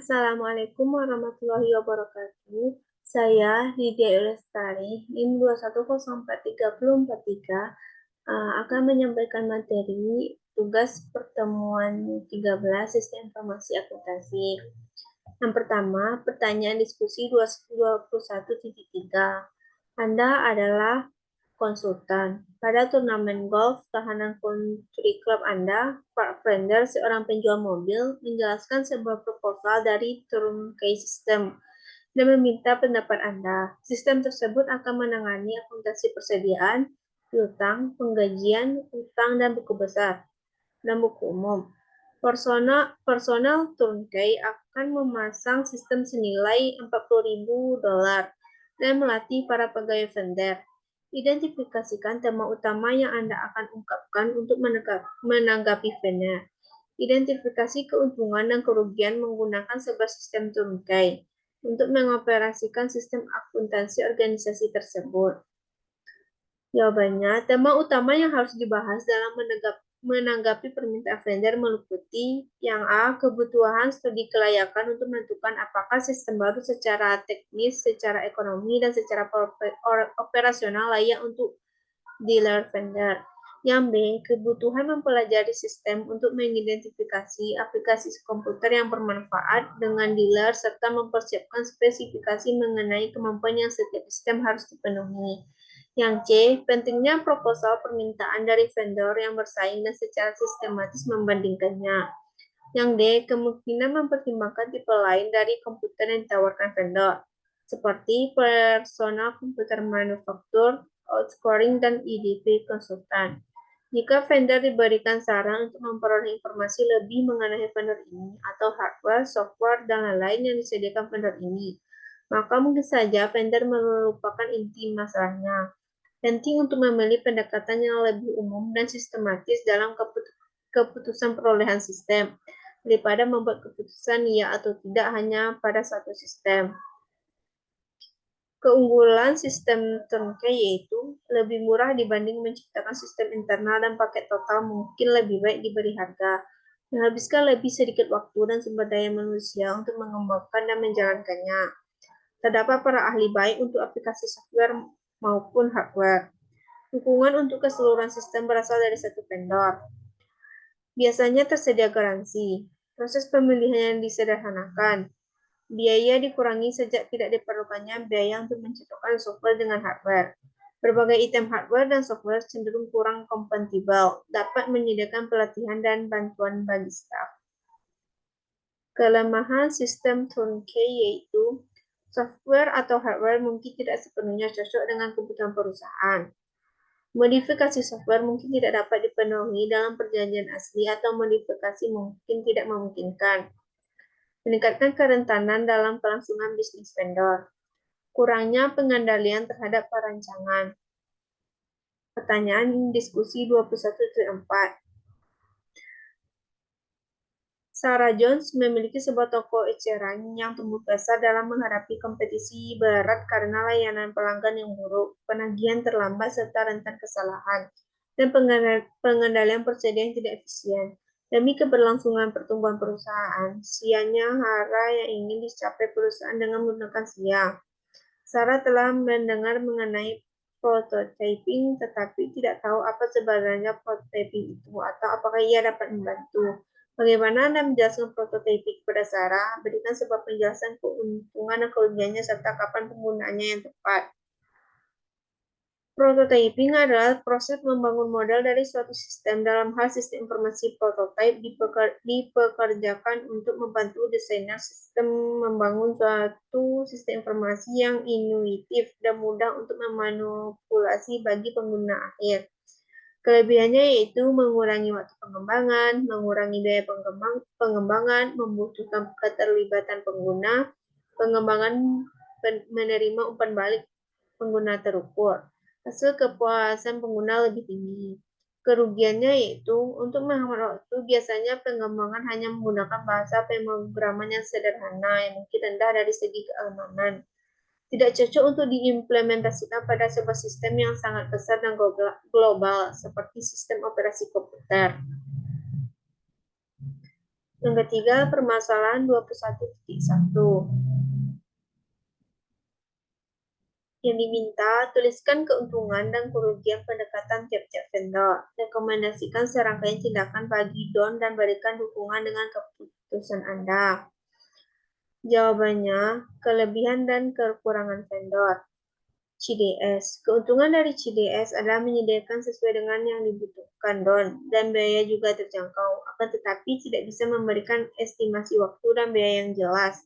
Assalamualaikum warahmatullahi wabarakatuh. Saya Lydia Lestari, NIM 2104343, akan menyampaikan materi tugas pertemuan 13 Sistem Informasi Akuntansi. Yang pertama, pertanyaan diskusi 21.3. Anda adalah konsultan. Pada turnamen golf tahanan country club Anda, Pak Frender, seorang penjual mobil, menjelaskan sebuah proposal dari turnkey system dan meminta pendapat Anda. Sistem tersebut akan menangani akuntansi persediaan, piutang, penggajian, utang, dan buku besar, dan buku umum. Personal turnkey akan memasang sistem senilai $40.000 dan melatih para pegawai vendor. Identifikasikan tema utama yang Anda akan ungkapkan untuk menanggapi vendor. Identifikasi keuntungan dan kerugian menggunakan sebuah sistem turnkey untuk mengoperasikan sistem akuntansi organisasi tersebut. Jawabannya, tema utama yang harus dibahas dalam menanggapi permintaan vendor meliputi yang A. Kebutuhan studi kelayakan untuk menentukan apakah sistem baru secara teknis, secara ekonomi, dan secara operasional layak untuk dealer vendor. Yang B. Kebutuhan mempelajari sistem untuk mengidentifikasi aplikasi komputer yang bermanfaat dengan dealer serta mempersiapkan spesifikasi mengenai kemampuan yang setiap sistem harus dipenuhi. Yang C. Pentingnya proposal permintaan dari vendor yang bersaing dan secara sistematis membandingkannya. Yang D. Kemungkinan mempertimbangkan tipe lain dari komputer yang ditawarkan vendor, seperti personal komputer manufaktur, outscoring, dan EDP konsultan. Jika vendor diberikan saran untuk memperoleh informasi lebih mengenai vendor ini, atau hardware, software, dan lain-lain yang disediakan vendor ini, maka mungkin saja vendor melupakan inti masalahnya. Penting untuk memilih pendekatan yang lebih umum dan sistematis dalam keputusan perolehan sistem, daripada membuat keputusan ya atau tidak hanya pada satu sistem. Keunggulan sistem turnkey yaitu lebih murah dibanding menciptakan sistem internal dan paket total mungkin lebih baik diberi harga, menghabiskan lebih sedikit waktu dan sumber daya manusia untuk mengembangkan dan menjalankannya. Terdapat para ahli baik untuk aplikasi software maupun hardware. Dukungan untuk keseluruhan sistem berasal dari satu vendor. Biasanya tersedia garansi. Proses pemilihan yang disederhanakan. Biaya dikurangi sejak tidak diperlukannya biaya untuk mencocokkan software dengan hardware. Berbagai item hardware dan software cenderung kurang kompatibel, dapat menyediakan pelatihan dan bantuan bagi staf. Kelemahan sistem turnkey yaitu software atau hardware mungkin tidak sepenuhnya cocok dengan kebutuhan perusahaan. Modifikasi software mungkin tidak dapat dipenuhi dalam perjanjian asli atau modifikasi mungkin tidak memungkinkan. Meningkatkan kerentanan dalam kelangsungan bisnis vendor. Kurangnya pengendalian terhadap perancangan. Pertanyaan diskusi 21.4. Sarah Jones memiliki sebuah toko eceran yang tumbuh besar dalam menghadapi kompetisi berat karena layanan pelanggan yang buruk, penagihan terlambat, serta rentan kesalahan, dan pengendalian persediaan yang tidak efisien. Demi keberlangsungan pertumbuhan perusahaan, sianya hara yang ingin dicapai perusahaan dengan menggunakan SIA. Sarah telah mendengar mengenai prototyping, tetapi tidak tahu apa sebenarnya prototyping itu atau apakah ia dapat membantu. Bagaimana Anda menjelaskan prototyping kepada Sarah? Berikan sebuah penjelasan keuntungan dan kerugiannya serta kapan penggunaannya yang tepat. Prototyping adalah proses membangun model dari suatu sistem. Dalam hal sistem informasi, prototype dipekerjakan untuk membantu desainer sistem membangun suatu sistem informasi yang intuitif dan mudah untuk memanipulasi bagi pengguna akhir. Kelebihannya yaitu mengurangi waktu pengembangan, mengurangi biaya pengembangan, membutuhkan keterlibatan pengguna, pengembangan menerima umpan balik pengguna terukur. Hasil kepuasan pengguna lebih tinggi. Kerugiannya yaitu untuk menghemat waktu, biasanya pengembangan hanya menggunakan bahasa pemrograman yang sederhana yang mungkin rendah dari segi keamanan. Tidak cocok untuk diimplementasikan pada sebuah sistem yang sangat besar dan global seperti sistem operasi komputer. Yang ketiga, permasalahan 21.1. Yang diminta, tuliskan keuntungan dan kerugian pendekatan tiap-tiap vendor. Rekomendasikan serangkaian tindakan bagi Don dan berikan dukungan dengan keputusan Anda. Jawabannya, kelebihan dan kekurangan vendor. CDS. Keuntungan dari CDS adalah menyediakan sesuai dengan yang dibutuhkan Don, dan biaya juga terjangkau, akan tetapi tidak bisa memberikan estimasi waktu dan biaya yang jelas.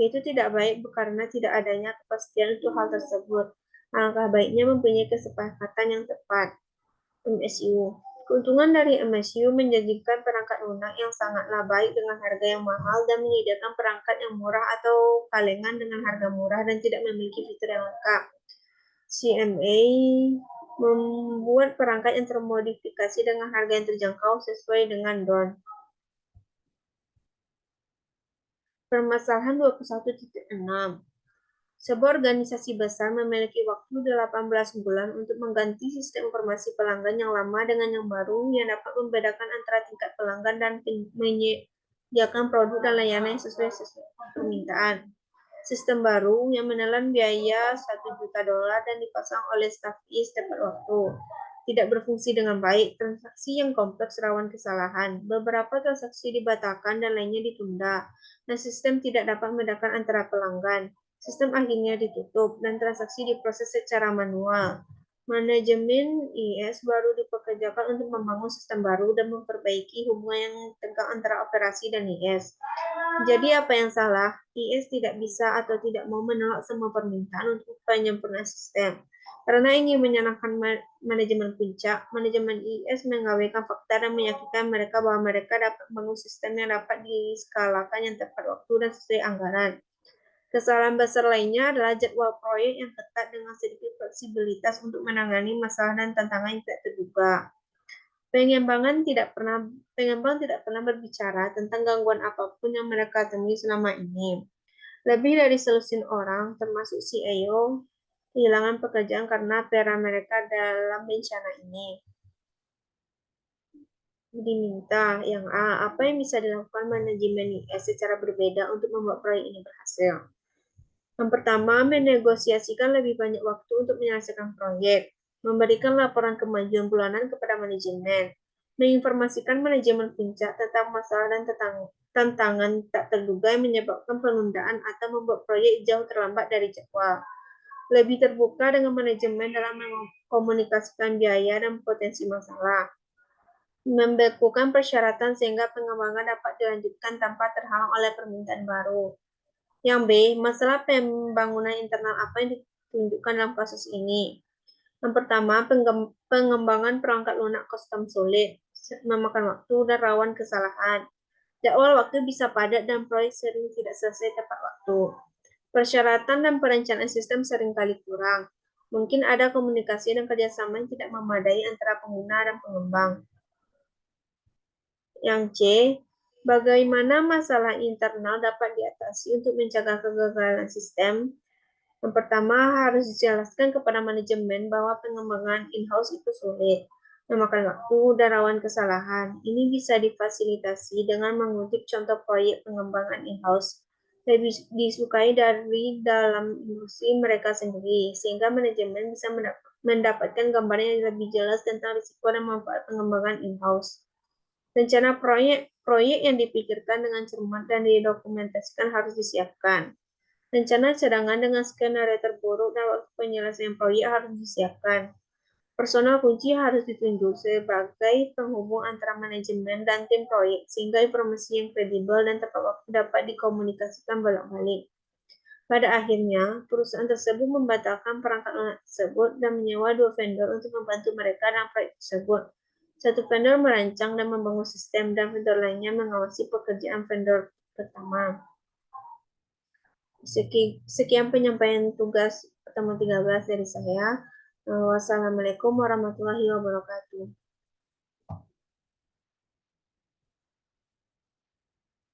Itu tidak baik karena tidak adanya kepastian untuk hal tersebut. Alangkah baiknya mempunyai kesepakatan yang tepat. MSU. Keuntungan dari MSU menjanjikan perangkat lunak yang sangatlah baik dengan harga yang mahal dan menyediakan perangkat yang murah atau kalengan dengan harga murah dan tidak memiliki fitur yang lengkap. CMA membuat perangkat yang termodifikasi dengan harga yang terjangkau sesuai dengan DON. Permasalahan 21.6. Sebuah organisasi besar memiliki waktu 18 bulan untuk mengganti sistem informasi pelanggan yang lama dengan yang baru yang dapat membedakan antara tingkat pelanggan dan menyediakan produk dan layanan yang sesuai permintaan. Sistem baru yang menelan biaya $1 juta dan dipasang oleh staf IS tepat waktu. Tidak berfungsi dengan baik, transaksi yang kompleks rawan kesalahan. Beberapa transaksi dibatalkan dan lainnya ditunda, dan sistem tidak dapat membedakan antara pelanggan. Sistem akhirnya ditutup, dan transaksi diproses secara manual. Manajemen IS baru dipekerjakan untuk membangun sistem baru dan memperbaiki hubungan yang tegang antara operasi dan IS. Jadi apa yang salah? IS tidak bisa atau tidak mau menolak semua permintaan untuk penyempurnaan sistem. Karena ingin menyenangkan manajemen puncak, manajemen IS mengabaikan fakta dan meyakinkan mereka bahwa mereka dapat membangun sistem yang dapat diskalakan yang tepat waktu dan sesuai anggaran. Kesalahan besar lainnya adalah jadwal proyek yang ketat dengan sedikit fleksibilitas untuk menangani masalah dan tantangan yang tidak terduga. Pengembang tidak pernah berbicara tentang gangguan apapun yang mereka temui selama ini. Lebih dari selusin orang, termasuk CEO, kehilangan pekerjaan karena peran mereka dalam bencana ini. Diminta yang apa yang bisa dilakukan manajemen IS secara berbeda untuk membuat proyek ini berhasil? Yang pertama, menegosiasikan lebih banyak waktu untuk menyelesaikan proyek, memberikan laporan kemajuan bulanan kepada manajemen, menginformasikan manajemen puncak tentang masalah dan tantangan tak terduga yang menyebabkan penundaan atau membuat proyek jauh terlambat dari jadwal. Lebih terbuka dengan manajemen dalam mengkomunikasikan biaya dan potensi masalah. Membekukan persyaratan sehingga pengembangan dapat dilanjutkan tanpa terhalang oleh permintaan baru. Yang B, masalah pembangunan internal apa yang ditunjukkan dalam kasus ini? Yang pertama, pengembangan perangkat lunak custom sulit, memakan waktu dan rawan kesalahan. Jadwal waktu bisa padat dan proyek sering tidak selesai tepat waktu. Persyaratan dan perencanaan sistem seringkali kurang. Mungkin ada komunikasi dan kerjasama yang tidak memadai antara pengguna dan pengembang. Yang C, bagaimana masalah internal dapat diatasi untuk mencegah kegagalan sistem? Yang pertama, harus dijelaskan kepada manajemen bahwa pengembangan in-house itu sulit, memakan waktu, dan rawan kesalahan. Ini bisa difasilitasi dengan mengutip contoh proyek pengembangan in-house lebih disukai dari dalam industri mereka sendiri, sehingga manajemen bisa mendapatkan gambaran yang lebih jelas tentang risiko dan manfaat pengembangan in-house. Rencana proyek yang dipikirkan dengan cermat dan didokumentasikan harus disiapkan. Rencana cadangan dengan skenario terburuk dan waktu penyelesaian proyek harus disiapkan. Personal kunci harus ditunjuk sebagai penghubung antara manajemen dan tim proyek, sehingga informasi yang kredibel dan tepat waktu dapat dikomunikasikan bolak-balik. Pada akhirnya, perusahaan tersebut membatalkan perangkat lunak tersebut dan menyewa 2 vendor untuk membantu mereka dalam proyek tersebut. Satu vendor merancang dan membangun sistem, dan vendor lainnya mengawasi pekerjaan vendor pertama. Sekian penyampaian tugas pertemuan 13 dari saya. Wassalamualaikum warahmatullahi wabarakatuh.